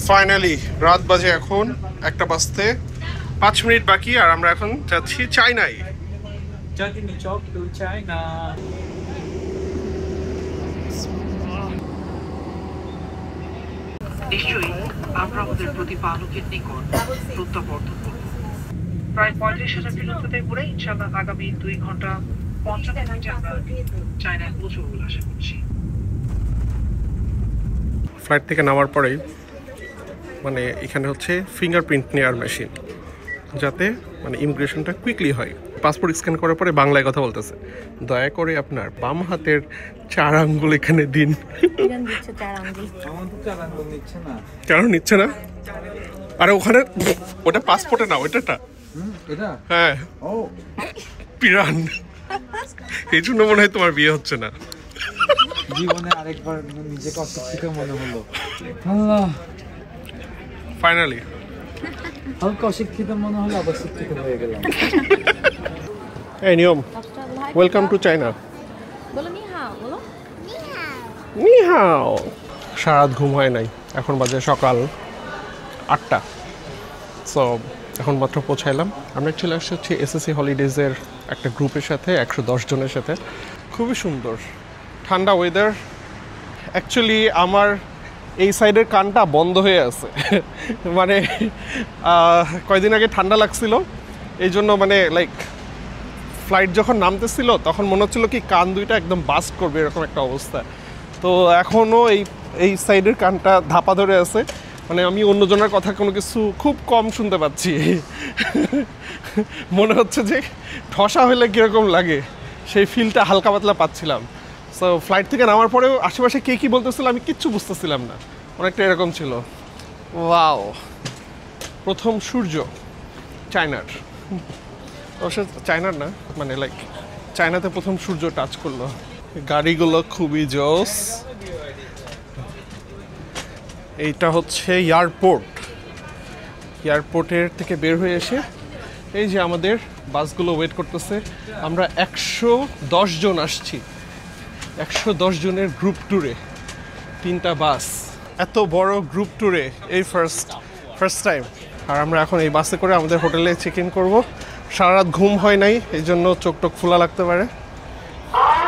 Finally রাত বাজে এখন 1টা বাজতে 5 মিনিট বাকি, আর আমরা এখন যাচ্ছি চায়নায়। Chandni Chowk two China. নিশ্চয়ই আমরা আমাদের প্রতিপালকের নিকট প্রত্যাবর্তন করব। প্রায় 35,000 কিলোমিটার ঘুরে ইনশাআল্লাহ আগামী 2 ঘন্টা 50 মিনিটে আমরা চায়নায় পৌঁছবো বলে আশা করছি। ফ্লাইট থেকে নামার পরেই মানে এখানে হচ্ছে ফিঙ্গারপ্রিন্ট নেওয়ার মেশিন, যাতে মানে ইমিগ্রেশনটা কুইকলি হয়। পাসপোর্ট স্ক্যান করার পরে বাংলায় কথা বলতেছে, দয়া করে আপনার বাম হাতের 4 আঙ্গুল এখানে দিন। কেন নিচ্ছে না? আরে ওখানে ওটা পাসপোর্টে না, ওইটা হ্যাঁ পিরান, এই জন্য মনে হয় তোমার বিয়ে হচ্ছে না। জীবনে আরেকবার নিজেকে অশিক্ষিত মনে হলো। ফাইনালি হালকা অশিক্ষিত মনে হলো, আবার শিক্ষিত হয়ে গেলাম। এই নিয়ম, ওয়েলকাম টু চায়না। বলো নি হাও, বলো নি হাও। সারা রাত ঘুম হয় নাই, এখন বাজে সকাল 8টা। সো এখন মাত্র পৌঁছাইলাম। আমরা চলে আসছি হচ্ছে এসএসসি হলিডেজের একটা গ্রুপের সাথে, 110 জনের সাথে। খুবই সুন্দর ঠান্ডা ওয়েদার। অ্যাকচুয়ালি আমার এই সাইডের কানটা বন্ধ হয়ে আছে, মানে কয়দিন আগে ঠান্ডা লাগছিল, এই জন্য মানে লাইক ফ্লাইট যখন নামতেছিল তখন মনে হচ্ছিল কি কান দুইটা একদম বাস্ট করবে, এরকম একটা অবস্থা। তো এখনও এই সাইডের কানটা ধাপা ধরে আছে, মানে আমি অন্যজনের কথা কোনো কিছু খুব কম শুনতে পাচ্ছি। মনে হচ্ছে যে ঠসা হলে কীরকম লাগে সেই ফিলটা হালকা পাতলা পাচ্ছিলাম। সো ফ্লাইট থেকে নামার পরেও আশেপাশে কে কী বলতেছিল আমি কিচ্ছু বুঝতেছিলাম না, অনেকটা এরকম ছিল। ওয়াও, প্রথম সূর্য চায়নার, অবশ্য চায়নার না, মানে লাইক চায়নাতে প্রথম সূর্য টাচ করলো। গাড়িগুলো খুবই জোস। এইটা হচ্ছে এয়ারপোর্টের থেকে বের হয়ে এসে এই যে আমাদের বাসগুলো ওয়েট করতেছে। আমরা 110 জন আসছি, 110 জনের গ্রুপ ট্যুরে, 3টা বাস। এত বড় গ্রুপ ট্যুরে এই ফার্স্ট টাইম। আর আমরা এখন এই বাসে করে আমাদের হোটেলে চেক ইন করবো। সারা রাত ঘুম হয় নাই, এই জন্য চোখ টোক খোলা লাগতে পারে,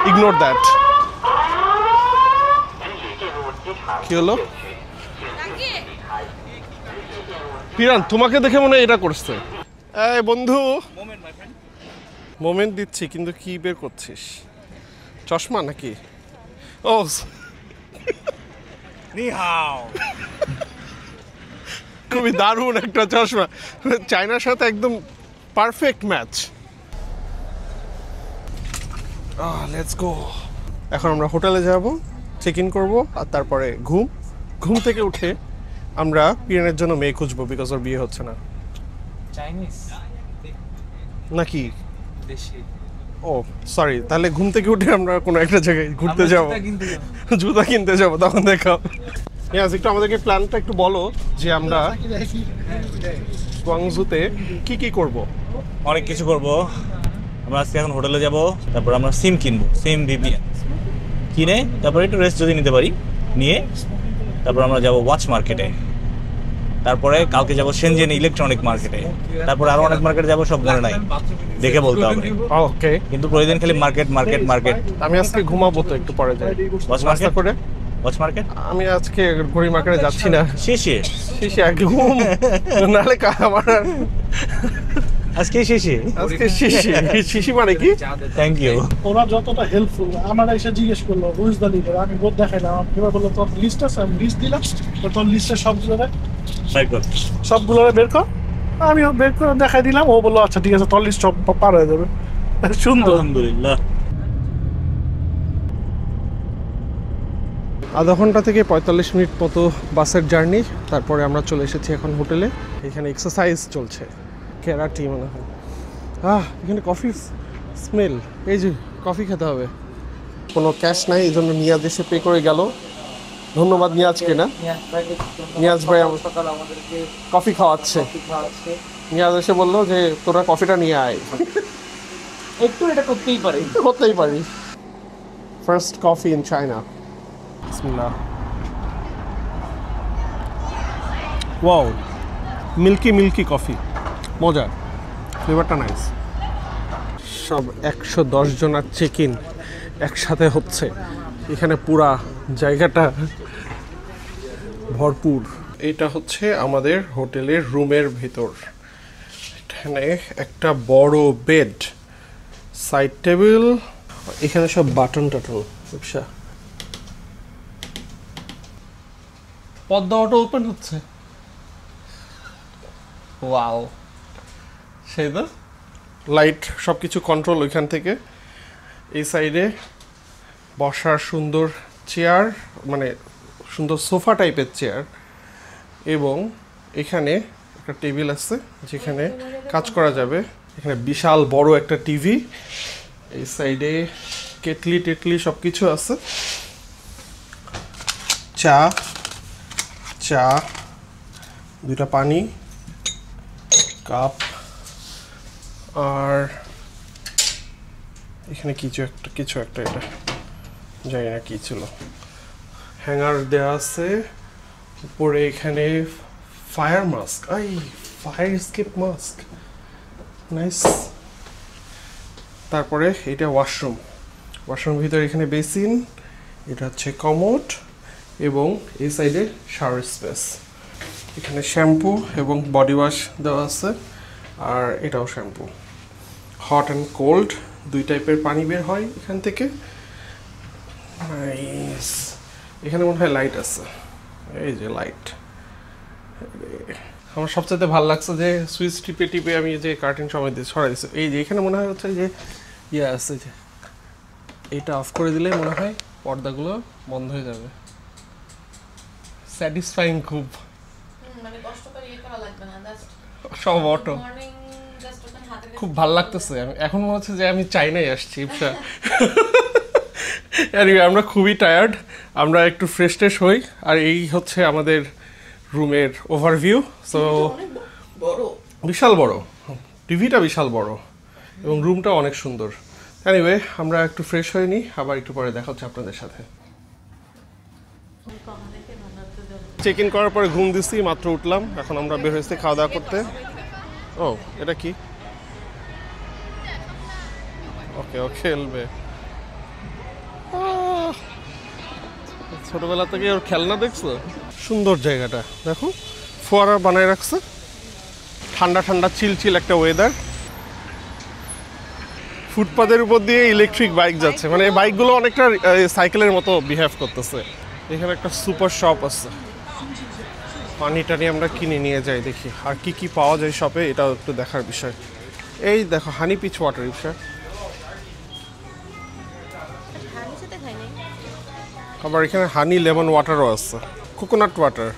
ইগনোর দ্যাট। কি হলো পিরান, তোমাকে দেখে মনে হয় এটা করছে। এই বন্ধু, মোমেন্ট দিচ্ছি, কিন্তু কি বের করছিস? চশমা নাকি? ও নি হাও। খুবই দারুণ একটা চশমা, চায়নার সাথে একদম পারফেক্ট ম্যাচ। Let's go. এখন আমরা হোটেলে যাব, চেক ইন করবো, আর তারপরে ঘুম থেকে উঠে আমরা পিরানের জন্য মেয়ে খুঁজবো, বিকজ ওর বিয়ে হচ্ছে না। চাইনিজ নাকি দেশি? ও সরি, তাহলে ঘুম থেকে উঠে আমরা কোনো একটা জায়গায় ঘুরতে যাব, জুতা কিনতে যাব, তখন দেখাও। একটু আমাদেরকে প্ল্যানটা একটু বলো, যে আমরা গুয়াংজুতে কি করব। অনেক কিছু করব। আমরা আজকে এখন হোটেলে যাব, তারপর আমরা সিম কিনবো, সিম ভিপিএন কিনে তারপর একটু রেস্ট যদি নিতে পারি নিয়ে তারপর আমরা যাব ওয়াচ মার্কেটে, তারপরে কালকে যাব শেনজেন ইলেকট্রনিক মার্কেটে, তারপর আরো অনেক মার্কেটে যাব, সব মনে নাই, দেখে বলতে হবে। ওকে, কিন্তু প্রতিদিন খালি মার্কেট। আমি আজকে ঘুমাবো তো, একটু পরে যাই ওয়াচ মার্কেট করে। ওয়াচ মার্কেট আমি আজকে ঘড়ি মার্কেটে যাচ্ছি না, শেষে ঘুম নাহলে আমার আজকে শিশি মানে কি? Thank you. ওরা যতটা হেল্পফুল, আমার এসে জিজ্ঞেস করলো হুইজ দ্য লিডার, আমি বোধ দেখাইলাম, এবার বললো তোর লিস্ট আছে, আমি লিস্ট দিলাম, তোর লিস্টের সবগুলো বের কর, আমিও বের করে দেখাই দিলাম। ও বললো আচ্ছা ঠিক আছে, তোর লিস্ট সব পার হয়ে যাবে। সুন্দর। আলহামদুলিল্লাহ। আধা ঘন্টা থেকে 45 মিনিট মতো বাসের জার্নি, তারপরে আমরা চলে এসেছি এখন হোটেলে। এখানে এক্সারসাইজ চলছে, ক্যারাটি মনে হয়। এখানে কফি স্মেল, এই যে কফি খেতে হবে। কোনো ক্যাশ নাই, এই জন্য নিয়াজ এসে পে করে গেল। ধন্যবাদ নিয়াজকে। না নিয়াজ ভাই আমাদেরকে কফি খাওয়াচ্ছে। নিয়াজ এসে বললো যে তোরা কফিটা নিয়ে আয়, একটু এটা করতেই পারি। First coffee in China. বিসমিল্লাহ। ওয়াও, মিল্কি মিল্কি কফি, মজা, ফ্লেভারটা নাইস। সব 110 জনের চেক ইন একসাথে হচ্ছে, এখানে পুরা জায়গাটা ভরপুর। এটা হচ্ছে আমাদের হোটেলের রুমের ভেতর। এখানে একটা বড় বেড, সাইড টেবিল, এখানে সব বাটন টাটন। ব্যবসা পদ্মা অটো ওপেন হচ্ছে, ওয়াও, সেই তো লাইট সব কিছু কন্ট্রোল ওইখান থেকে। এই সাইডে বসার সুন্দর চেয়ার, মানে সুন্দর সোফা টাইপের চেয়ার, এবং এখানে একটা টেবিল আছে যেখানে কাজ করা যাবে। এখানে বিশাল বড় একটা টিভি, এই সাইডে কেটলি টেটলি সব কিছু আছে, চা, দুটা পানি কাপ, আর এখানে কিছু একটা এটা জানি না কি ছিল, হ্যাঙ্গার দেওয়া আছে উপরে। এখানে fire mask, fire escape mask, nice. তারপরে এটা ওয়াশরুম ভিতরে এখানে বেসিন, এটা হচ্ছে কমোড, এবং এই সাইডে শাওয়ার স্পেস। এখানে শ্যাম্পু এবং বডি ওয়াশ দেওয়া আছে, আর এটাও শ্যাম্পু। হট অ্যান্ড কোল্ড দুই টাইপের পানি বের হয় এখান থেকে, নাইস। এখানে মনে হয় লাইট আছে, এই যে লাইট। আমার সবচেয়ে ভালো লাগছে যে সুইচ টিপে আমি যে কার্টেন সময় দিয়ে ছড়াই দিচ্ছি, এই যে এখানে মনে হয় হচ্ছে যে ইয়ে আছে, যে এইটা অফ করে দিলে মনে হয় পর্দাগুলো বন্ধ হয়ে যাবে। স্যাটিসফাইং খুব, মানে কষ্ট করে ইয়ে করা লাগবে না, জাস্ট সব অটো, মর্নিং জাস্ট ওখানে হাতে খুব ভালো লাগতেছে। আমি এখন মনে হচ্ছে যে আমি চাইনাই আসছি। আমরা খুবই টায়ার্ড, আমরা একটু ফ্রেশ ট্রেশ হই। আর এই হচ্ছে আমাদের রুমের ওভারভিউ। সো বিশাল বড়, টিভিটা বিশাল বড়, এবং রুমটা অনেক সুন্দর। এনিওয়ে, আমরা একটু ফ্রেশ হয়ে নিই, আবার একটু পরে দেখা হচ্ছে আপনাদের সাথে। চেক ইন করার পরে ঘুম দিচ্ছি, মাত্র উঠলাম, এখন আমরা বের হয়েছি খাওয়া দাওয়া করতে। ও, এটা কি? ওকে, ও খেলবে। ছোটবেলা থেকে ওর খেলনা দেখছো? সুন্দর জায়গাটা দেখো, ফোয়ারা বানায় রাখছে, ঠান্ডা ঠান্ডা চিল একটা ওয়েদার। ফুটপাথের উপর দিয়ে ইলেকট্রিক বাইক যাচ্ছে, মানে এই বাইকগুলো অনেকটা সাইকেলের মতো বিহেভ করতেছে। এখানে একটা সুপার শপ আছে, পানি টানি আমরা কিনে নিয়ে যাই, দেখি আর কি কি পাওয়া যায় শপে, এটাও একটু দেখার বিষয়। এই দেখো, হানি পিচ ওয়াটার, রিক্সা। আবার এখানে হানি লেমন ওয়াটারও আছে, কোকোনাট ওয়াটার।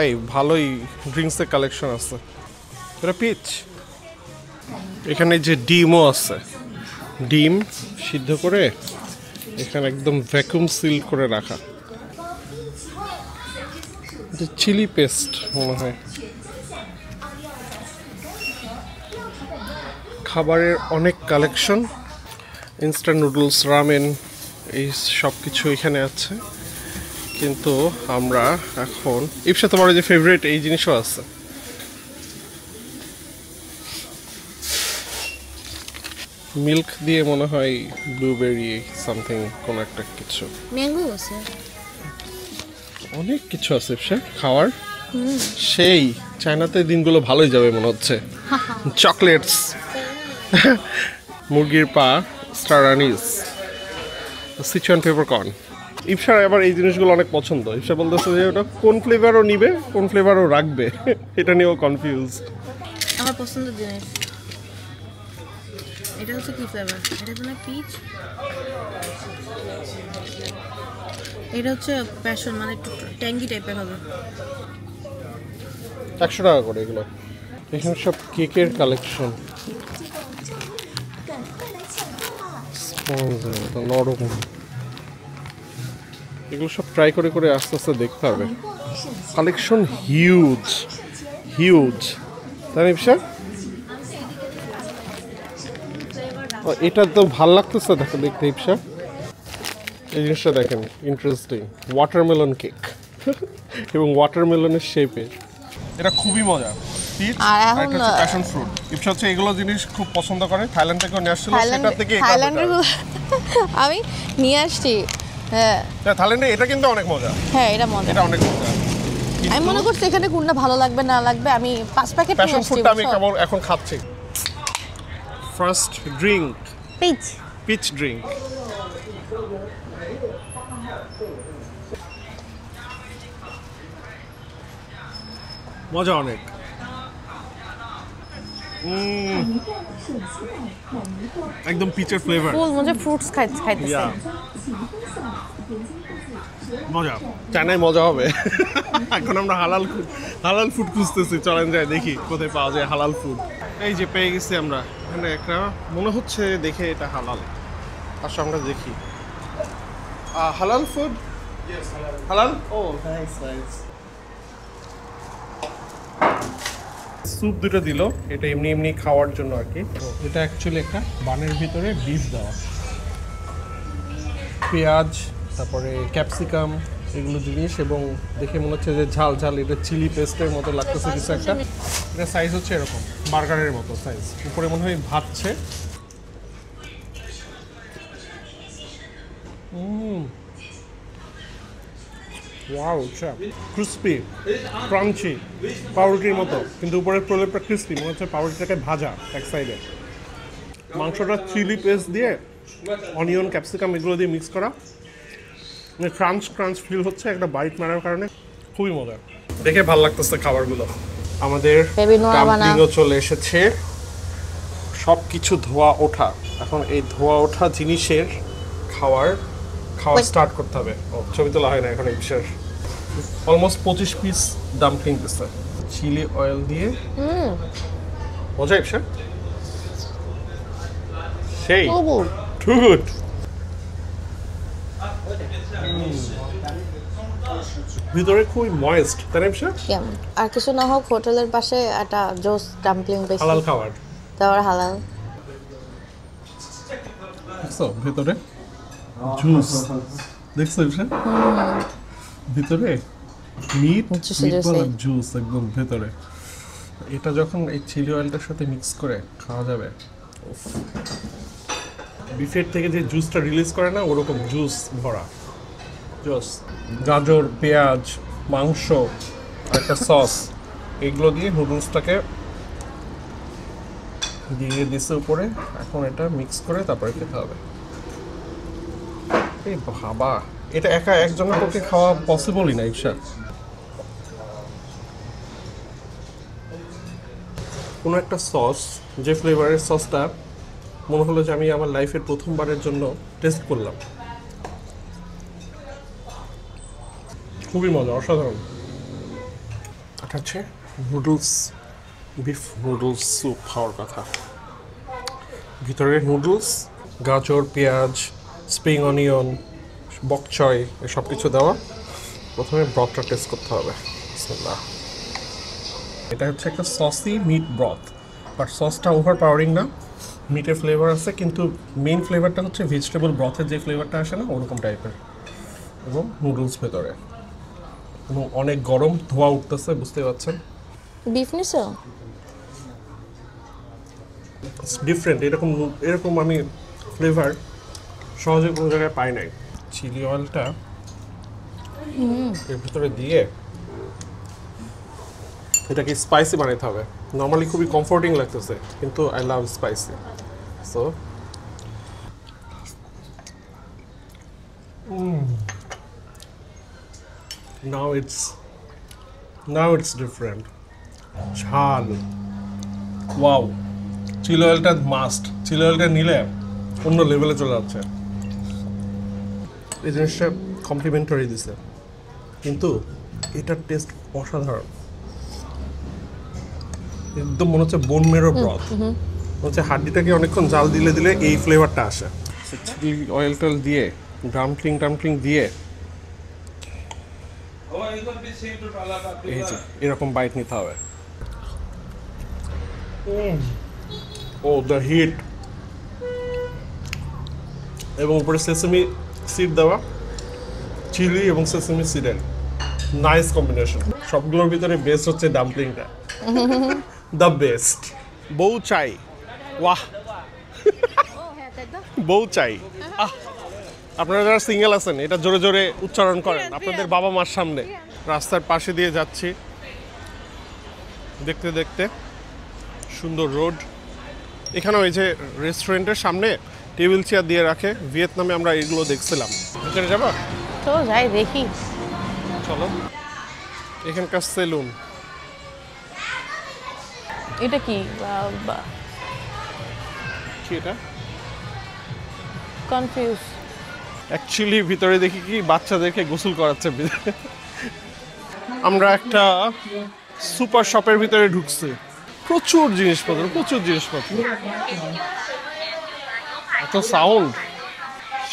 এই ভালোই ড্রিঙ্কসের কালেকশন আছে। এটা পিচ। এখানে যে ডিমও আছে, ডিম সিদ্ধ করে এখানে একদম ভ্যাকুম সিল করে রাখা। চিলি পেস্ট মনে হয়। খাবারের অনেক কালেকশন, ইনস্ট্যান্ট নুডলস, রামেন, এই সব কিছু এখানে আছে। কিন্তু আমরা এখন, ইপসা তোমার যে ফেভারিট এই জিনিসও আছে, মিল্ক দিয়ে মনে হয় ব্লুবেরি সামথিং, কোন একটা কিছু, ম্যাঙ্গো আছে, অনেক কিছু আছে ইপসা খাওয়ার। সেই চায়নাতে দিনগুলো ভালোই যাবে মনে হচ্ছে। চকলেটস, মুরগির পা, স্টার আনিস, সিচুয়ান পেপারকর্ন। ইপসার আবার এই জিনিসগুলো অনেক পছন্দ। ইপসা বলতেছে যে ওটা কোন ফ্লেভারও নিবে, কোন ফ্লেভারও রাখবে, এটা নিয়েও কনফিউজড। আমার পছন্দের জিনিস। এটা হচ্ছে কি ফ্লেভার? এটা তো না পিচ, এটা হচ্ছে প্যাশন, মানে একটু ট্যাঙ্গি টাইপের হবে। 100 টাকা করে এগুলো। এখানে সব কেকের কালেকশন, নরম। এগুলো সব ট্রাই করে করে আস্তে আস্তে দেখতে হবে। কালেকশন হিউজ হিউজ, তাই না ইপসা? এটা তো ভাল লাগতেছে দেখতে ইপসা। এই জিনিসটা দেখেন, ইন্টারেস্টিং, ওয়াটারমেলন কেক। এবং ওয়াটারমেলনের শেপে। এটা খুবই মজা। পিচ আর আর এখন, এটা হচ্ছে প্যাশন ফ্রুট। ইপসা হচ্ছে এগুলো জিনিস খুব পছন্দ করে, থাইল্যান্ড থেকেও নিয়ে আসছিল, সেটা থেকে এটা থাইল্যান্ডের আমি নিয়ে আসছি। হ্যাঁ থাইল্যান্ডে এটা কিন্তু অনেক মজা, হ্যাঁ এটা মজা। এটা অনেক মজা। আমি মনে করছি এখানে কোনটা ভালো লাগবে না লাগবে, আমি 5 প্যাকেট নিয়ে প্যাশন আসছি। ফ্রুটটা আমি কেবল এখন খাচ্ছি। First drink, peach. Peach drink. মজা অনেক। একদম পিচের ফ্লেভার। ফুল মজা, ফ্রুটস খাইতেছি। ইয়া মজা। চায়নায় মজা হবে। এখন আমরা হালাল ফুড খুঁজতেছি, চলেন যাই দেখি কোথায় পাওয়া যায় হালাল ফুড। এই যে পেয়ে গেছি আমরা, এখানে একটা মনে হচ্ছে দেখে এটা হালাল। আসলে আমরা দেখি হালাল ফুড। হালাল। ও নাইস নাইস। স্যুপ দুটো দিল, এটা এমনি এমনি খাওয়ার জন্য আর কি। এটা অ্যাকচুয়ালি একটা বানের ভিতরে বিফ দেওয়া, পেঁয়াজ, তারপরে ক্যাপসিকাম, এগুলো জিনিস, এবং দেখে মনে হচ্ছে যে ঝাল ঝাল, এটা চিলি পেস্টের মতো লাগতেছে কিছু একটা। এটা সাইজ হচ্ছে এরকম বার্গারের মতো সাইজ, উপরে মনে হয় ভাজছে। ওয়াও, আচ্ছা ক্রিস্পি ক্রাঞ্চি, পাউরুটির মতো, কিন্তু উপরের প্রলেপটা ক্রিস্পি, মনে হচ্ছে পাউরুটিটাকে ভাজা এক সাইডে। মাংসটা চিলি পেস্ট দিয়ে, অনিয়ন, ক্যাপসিকাম এগুলো দিয়ে মিক্স করা, মানে ক্রাঞ্চ ক্রাঞ্চ ফিল হচ্ছে একটা বাইট মারার কারণে, খুবই মজা। দেখে ভালো লাগতেছে খাবারগুলো। আমাদের ডাম্পলিংও চলে এসেছে, সব কিছু ধোয়া ওঠা। এখন এই ধোয়া ওঠা জিনিসের খাওয়া স্টার্ট করতে হবে। ও ছবি তোলা হয় না এখন। এই বিষয়ের অলমোস্ট 25 পিস ডাম্পলিং দিচ্ছে চিলি অয়েল দিয়ে। মজা ইপসা, সেই টু গুড। ভিতরে খুবই ময়েস্ট, তাই না ইপসা? আর কিছু না হোক, হোটেলের পাশে একটা জোস ডাম্পলিং বেশি হালাল খাবার, তারপর হালাল। দেখছো ভিতরে জুস, দেখছো ইপসা? ভিতরে মিট জুস একদম ভেতরে। এটা যখন এই চিলি অয়েলটার সাথে মিক্স করে খাওয়া যাবে, বিফের থেকে যে জুসটা রিলিজ করে না, ওরকম জুস ভরা জুস। গাজর, পেঁয়াজ, মাংস, একটা সস, এগুলো দিয়ে নুডলসটাকে দিয়ে দিছে উপরে। এখন এটা মিক্স করে তারপরে খেতে হবে। এই বাবা, এটা একা একজনের পক্ষে খাওয়া পসিবলই না ইপসা। কোনো একটা সস, যে ফ্লেভারের সসটা মনে হলো যে আমি আমার লাইফের প্রথমবারের জন্য টেস্ট করলাম। খুবই মজা, অসাধারণ। এটা হচ্ছে নুডলস, বিফ নুডলস স্যুপ খাওয়ার কথা। ভিতরে নুডলস, গাজর, পেঁয়াজ, স্প্রিং অনিয়ন, বক চয়, সব কিছু দেওয়া। প্রথমে ব্রথটা টেস্ট করতে হবে। বিসমিল্লাহ। এটা হচ্ছে একটা সসি মিট ব্রথ, বাট সসটা ওভার পাওয়ারিং না, মিটের ফ্লেভার আছে, কিন্তু মেইন ফ্লেভারটা হচ্ছে ভেজিটেবল ব্রথের যে ফ্লেভারটা আসে না, ওরকম টাইপের। এবং নুডলস ভেতরে, এবং অনেক গরম, ধোয়া উঠতেছে, বুঝতে পারছেন। বিফ নিছো? ডিফারেন্ট, এরকম আমি ফ্লেভার সহজে কোনো জায়গায় পাই নাই। চিলি অয়েলটা এর ভিতরে দিয়ে এটাকে স্পাইসি বানাইতে হবে। নর্মালি খুবই কমফোর্টিং লাগতেছে, কিন্তু I love spicy, so now it's different. ঝাল, ওয়াও। চিলি অয়েলটা মাস্ট, চিলি অয়েলটা নিলে অন্য লেভেলে চলে যাচ্ছে। এই জিনিসটা কমপ্লিমেন্টারি দিছে, কিন্তু এটার টেস্ট অসাধারণ। একদম মনে হচ্ছে বোন মেরো ব্রথ, মনে হচ্ছে হাড্ডিটাকে অনেকক্ষণ জাল দিলে এই ফ্লেভারটা আসে। চিলি অয়েল টয়েল দিয়ে, ডাম্পলিং দিয়ে এই যে এরকম বাইট নিতে হবে। ও দ্য হিট, এবং উপরে সেসেমি সিড দেওয়া, চিলি এবং সেসেমি সিডের নাইস কম্বিনেশন। সবগুলোর ভিতরে বেস্ট হচ্ছে ডাম্পলিংটা, দ্য বেস্ট। বউ চাই, ওয়াহ বউ চাই। আপনারা যারা সিঙ্গেল আছেন এটা জোরে জোরে উচ্চারণ করেন আপনাদের বাবা মার সামনে। রাস্তার পাশে দিয়ে যাচ্ছি, দেখতে দেখতে সুন্দর রোড। এখানে ওই যে রেস্টুরেন্টের সামনে টেবিল চেয়ার দিয়ে রাখে, ভিয়েতনামে আমরা এগুলো দেখছিলাম। ভিতরে যাবো? তো যাই দেখি। চলো। এখানকার সেলুন। এটা কি কি এটা? কনফিউজ। অ্যাকচুয়ালি ভিতরে দেখি কি বাচ্চাদেরকে গোসল করাচ্ছে। আমরা একটা সুপার শপের ভিতরে ঢুকছি, প্রচুর জিনিসপত্র, প্রচুর জিনিসপত্র, এত সাউন্ড।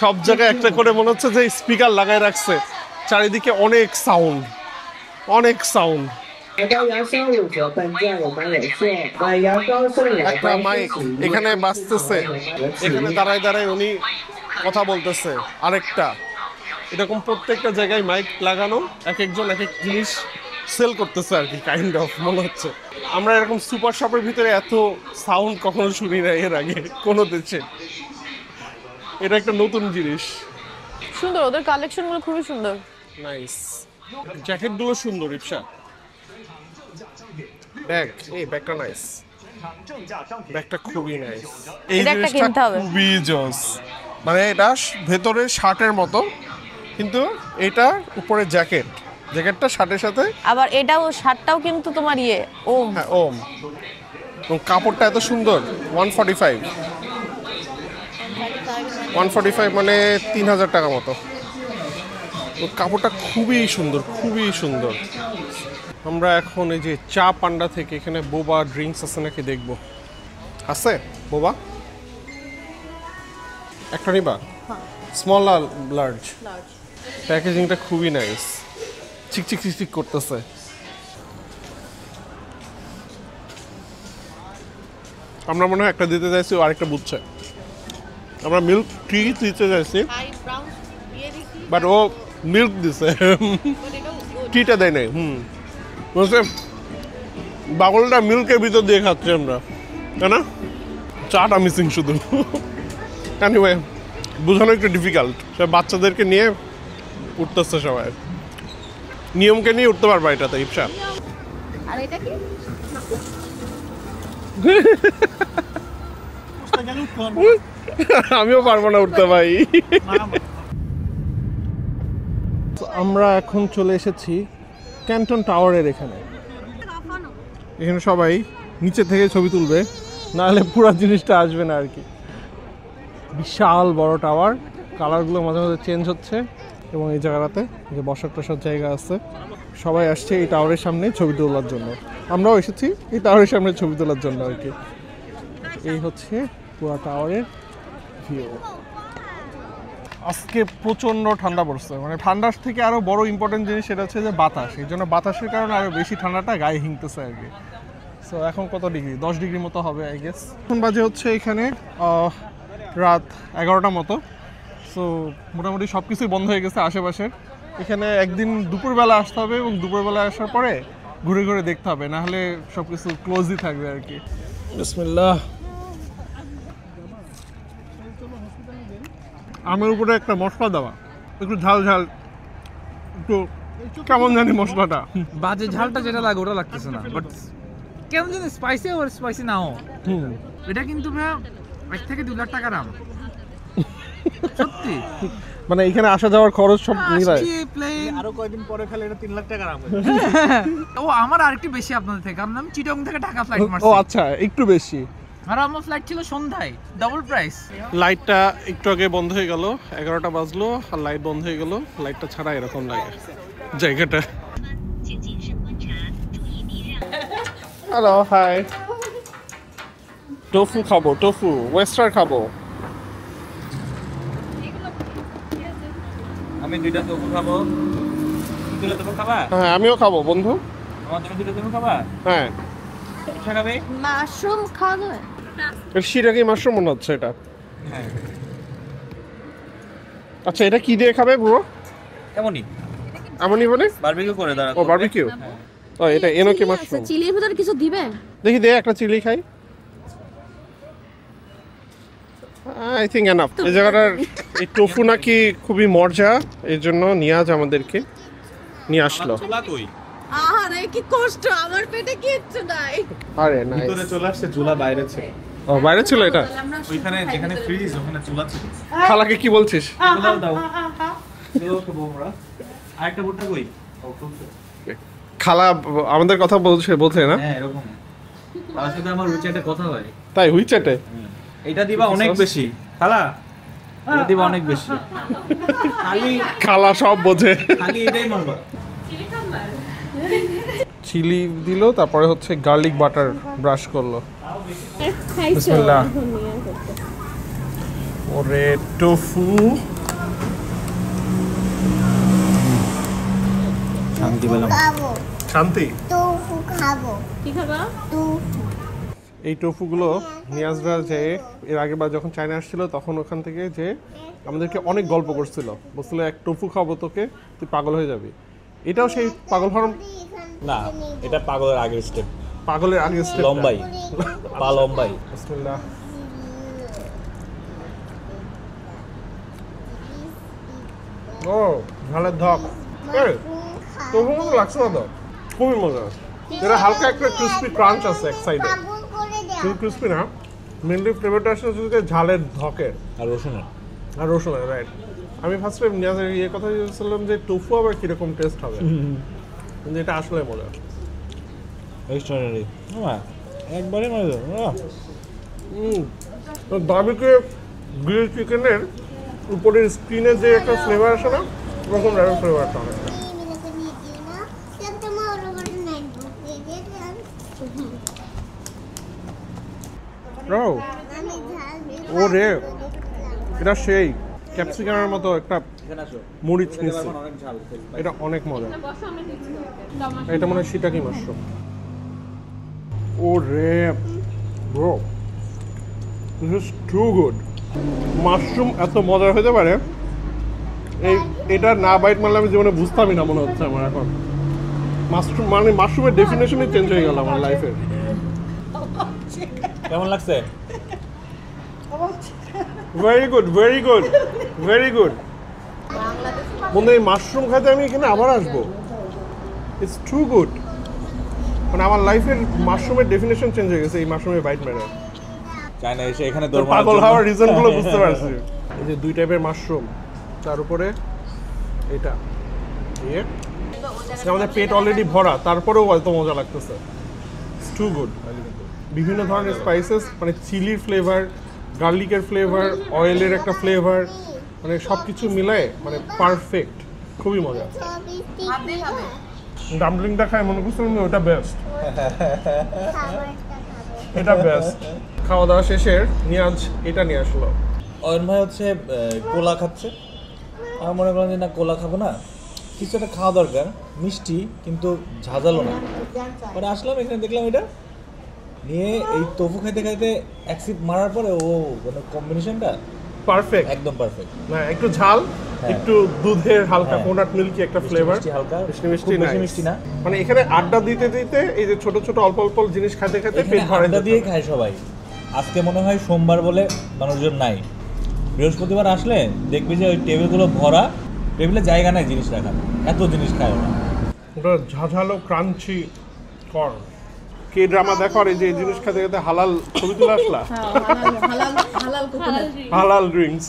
সব জায়গায় একটা করে মনে হচ্ছে যে স্পিকার লাগায় রাখছে, চারিদিকে অনেক সাউন্ড, অনেক সাউন্ড। একটা মাইক এখানে বাজতেছে, এখানে দাঁড়ায় দাঁড়ায় উনি কথা বলতেছে। আরেকটা এরকম প্রত্যেকটা জায়গায় মাইক লাগানো, এক একজন এক এক জিনিস সেল করতেছে আর কি, কাইন্ড অফ মনে হচ্ছে। আমরা এরকম সুপার শপের ভিতরে এত সাউন্ড কখনো শুনি না এর আগে কোনো দেশে। এটা একটা নতুন জিনিস। সুন্দর, ওদের কালেকশনগুলো খুবই সুন্দর। নাইস। জ্যাকেটগুলো সুন্দর। রিপসা ব্যাগ, এই ব্যাগটা নাইস, ব্যাগটা খুবই নাইস। এই এটা একটা জিনিসটা কিনতে হবে। খুবই জোস। মানে এটা ভেতরে শার্টের মতো, কিন্তু এটা উপরে জ্যাকেট, জ্যাকেটটা শার্টের সাথে। আবার এটাও শার্টটাও কিন্তু তোমার ইয়ে ওম। হ্যাঁ ওম। এবং কাপড়টা এত সুন্দর। 145 মানে 3000 টাকা মতো। তো কাপড়টা খুবই সুন্দর, খুবই সুন্দর। আমরা এখন এই যে চা পান্ডা থেকে এখানে বোবা ড্রিঙ্কস আছে নাকি দেখব। আছে বোবা? একটা নিবা? স্মল আর লার্জ? প্যাকেজিংটা খুবই নাইস, চিকচিক চিকচিক করতেছে। আমরা মনে হয় একটা দিতে চাইছি, ও আরেকটা বুঝছে। আমরা মিল্ক টি দিতে চাইছি, বাট ও মিল্ক দিছে, টিটা দেয় নাই। বলছে বাগলটা মিল্কের ভিতর দিয়ে খাচ্ছি আমরা, তাই না? চাটা মিসিং শুধু। এনিওয়ে, বোঝানো একটু ডিফিকাল্ট। সব বাচ্চাদেরকে নিয়ে উঠতেছে সবাই, নিয়মকে নিয়ে উঠতে পারবা এটাতে। ইপসা আর এটা কি? আমিও পারবো না উঠতে ভাই। আমরা এখন চলে এসেছি ক্যান্টন টাওয়ারের এখানে। এখানে সবাই নিচে থেকে ছবি তুলবে, নাহলে পুরো জিনিসটা আসবে না আর কি। বিশাল বড় টাওয়ার, কালারগুলো মাঝে মাঝে চেঞ্জ হচ্ছে। এবং এই জায়গাটাতে যে বসার টসার জায়গা আছে, সবাই আসছে এই টাওয়ারের সামনে ছবি তোলার জন্য। আমরাও এসেছি এই টাওয়ারের সামনে ছবি তোলার জন্য আর কি। এই হচ্ছে পুরো টাওয়ারের ভিউ। আজকে প্রচণ্ড ঠান্ডা পড়ছে, মানে ঠান্ডার থেকে আরও বড় ইম্পর্টেন্ট জিনিস সেটা হচ্ছে যে বাতাস। এই জন্য বাতাসের কারণে আরও বেশি ঠান্ডাটা গায়ে হিংতেছে আর কি। সো এখন কত ডিগ্রি? 10 ডিগ্রি মতো হবে আই গেস। এখন বাজে হচ্ছে এখানে রাত 11টা মতো। সো মোটামুটি সব কিছুই বন্ধ হয়ে গেছে আশেপাশের। এখানে একদিন দুপুরবেলা আসতে হবে, এবং দুপুরবেলা আসার পরে ঘুরে ঘুরে দেখতে হবে, নাহলে সব কিছু ক্লোজই থাকবে আর কি। বিসমিল্লাহ। আমের উপরে একটা মশলা দেওয়া, একটু ঝাল ঝাল, একটু কেমন জানি মশলাটা। বাজে ঝালটা যেটা লাগে ওটা লাগতেছে না, বাট কেমন জানি স্পাইসি আর স্পাইসি নাও। এটা কিন্তু ভাই 1 থেকে 2 লাখ টাকার আম, সত্যি। মানে এখানে আসা যাওয়ার খরচ সব মিলায় আরো কয়েকদিন পরে খেলে এটা 3 লাখ টাকার আম। ও আমার আরেকটু বেশি আপনাদের থেকে, আমি চিটং থেকে ঢাকা ফ্লাইট মারছি। ও আচ্ছা, একটু বেশি। আর আমার ফ্লাইট ছিল সন্ধ্যায়, ডাবল প্রাইস। লাইটটা একটু আগে বন্ধ হয়ে গেল, 11টা বাজলো আর লাইট বন্ধ হয়ে গেল। লাইটটা ছাড়া এরকম লাগে জায়গাটা। Hello, hi. টোফু খাবো, টোফু ওয়েস্টার খাবো। আমি 2টা টোফু খাবো। 2টা টোফু খাবা? হ্যাঁ আমিও খাবো বন্ধু। আমার জন্য 2টা টোফু খাবা? হ্যাঁ। ইচ্ছা খাবে? মাশরুম খাওয়া যাবে? শিরাকি মাশরুম মনে হচ্ছে এটা। হ্যাঁ। আচ্ছা, এটা কি দিয়ে খাবে ব্রো? এমনই এমনই মানে বারবিকিউ করে দাঁড়া ও বারবিকিউ ও এটা এনোকি মাশরুম চিলির ভিতরে কিছু দিবে? দেখি দে একটা চিলি খাই আই থিঙ্ক এনাফ এই জায়গাটার এই টোফু নাকি খুবই মজা এই জন্য নিয়াজ আমাদেরকে নিয়ে আসলো চুলা কই আরে কি কষ্ট, আমার পেটে কিচ্ছু নাই। আরে নাই ভিতরে চলে আসছে চুলা বাইরে ছিল ও বাইরে ছিল এটা ওইখানে যেখানে ফ্রিজ ওখানে চুলা ছিল খালাকে কি বলছিস দাও দাও ওকে বমরা আরেকটা বুটটা কই খালা আমাদের কথা বলছে না হ্যাঁ এরকম তার সাথে আমার উইচ্যাটে কথা হয় তাই হুইচ্যাটে এটা দিবা অনেক বেশি খালা এটা দিবা অনেক বেশি খালি খালা সব বোঝে খালি এটাই মারবা চিলি দিল তারপরে হচ্ছে গার্লিক বাটার ব্রাশ করলো বিসমিল্লাহ ওরে টোফু শান্তি পেলাম শান্তি কি খাবা? এই টোফুগুলো নিয়াজরা যে এর আগেবার যখন চায়না আসছিল তখন ওখান থেকে যে আমাদেরকে অনেক গল্প করছিল বলছিল এক টোফু খাবো তোকে তুই পাগল হয়ে যাবি এটাও সেই পাগল হওয়ার না এটা পাগলের আগের স্টেপ পাগলের আগে স্টেপ লম্বাই পা লম্বাই বিসমিল্লাহ ও ঝালের ধক টোফু মতো লাগছে না তো খুবই মজা এটা হালকা একটা ক্রিস্পি ক্রাঞ্চ আছে এক সাইডে খুব ক্রিস্পি না মেনলি ফ্লেভারটা আসলে হচ্ছে ঝালের ধকের আর রসুনের আর রসুনের রাইট আমি ফার্স্ট টাইম নিয়াজের ইয়ে কথা বলছিলাম যে টোফু আবার কিরকম টেস্ট হবে কিন্তু এটা আসলে মজা এক্সট্রাঅর্ডিনারি একবারে মজা বারবিকিউ গ্রিল চিকেনের উপরের স্ক্রিনে যে একটা ফ্লেভার আসে না ওরকম রাইট ফ্লেভারটা অনেকটা রাও ও রে এটা সেই ক্যাপসিকামের মতো একটা মরিচ নিচ্ছে এটা অনেক মজা এটা মনে হয় শিটাকি মাশরুম ও রে bro this is too good mushroom এত মজার হতে পারে এটা না বাইট মারলে আমি জীবনে বুঝতামই না মনে হচ্ছে আমার এখন মাশরুম মানে মাশরুমের ডেফিনেশনই চেঞ্জ হয়ে গেল আমার লাইফের কেমন লাগছে very good very good very good বন্ধু এই মাশরুম খাইতে আমি এখানে আবার আসবো ইটস টু গুড মানে আমার লাইফের মাশরুমের ডেফিনেশন চেঞ্জ হয়ে গেছে এই মাশরুমের বাইট মেরে চায়না এসে এখানে তোর পাগল হওয়ার রিজন গুলো বুঝতে পারছি এই যে দুই টাইপের মাশরুম তার উপরে এটা দিয়ে আমাদের পেট অলরেডি ভরা তারপরেও এত মজা লাগতেছে ইটস টু গুড বিভিন্ন ধরনের স্পাইসেস মানে চিলির ফ্লেভার গার্লিকের ফ্লেভার অয়েলের একটা ফ্লেভার মানে সব কিছু মিলায় মানে পারফেক্ট খুবই মজা ডাম্পলিংটা খাই মনে করছিলাম যে ওটা বেস্ট এটা বেস্ট খাওয়া দাওয়া শেষের নিয়াজ এটা নিয়ে আসলো অয়ন ভাই হচ্ছে কোলা খাচ্ছে আমার মনে করলাম যে না কোলা খাবো না কিছু একটা খাওয়া দরকার মিষ্টি কিন্তু ঝাঁঝালো না পরে আসলাম এখানে দেখলাম এটা নিয়ে এই তোফু খাইতে খাইতে এক সিপ মারার পরে ও মানে কম্বিনেশনটা পারফেক্ট একদম পারফেক্ট হ্যাঁ একটু ঝাল একটু দুধের হালকা কোকোনাট মিল্কি একটা ফ্লেভার মিষ্টি হালকা মিষ্টি মিষ্টি খুব বেশি nice। মিষ্টি না মানে এখানে আড্ডা দিতে দিতে এই যে ছোট ছোট অল্প অল্প জিনিস খেতে খেতে এখানে পেট ভরে আড্ডা দিয়ে খায় সবাই আজকে মনে হয় সোমবার বলে মানুষজন নাই বৃহস্পতিবার আসলে দেখবি যে ওই টেবিলগুলো ভরা টেবিলে জায়গা নাই জিনিস রাখার এত জিনিস খায় ওরা ওটা ঝাঝালো ক্রাঞ্চি কর কে ড্রামা দেখো আর এই যে এই জিনিস খেতে খেতে হালাল ছবি তুলে আসলা হালাল হালাল কোকোনাট। হালাল ড্রিঙ্কস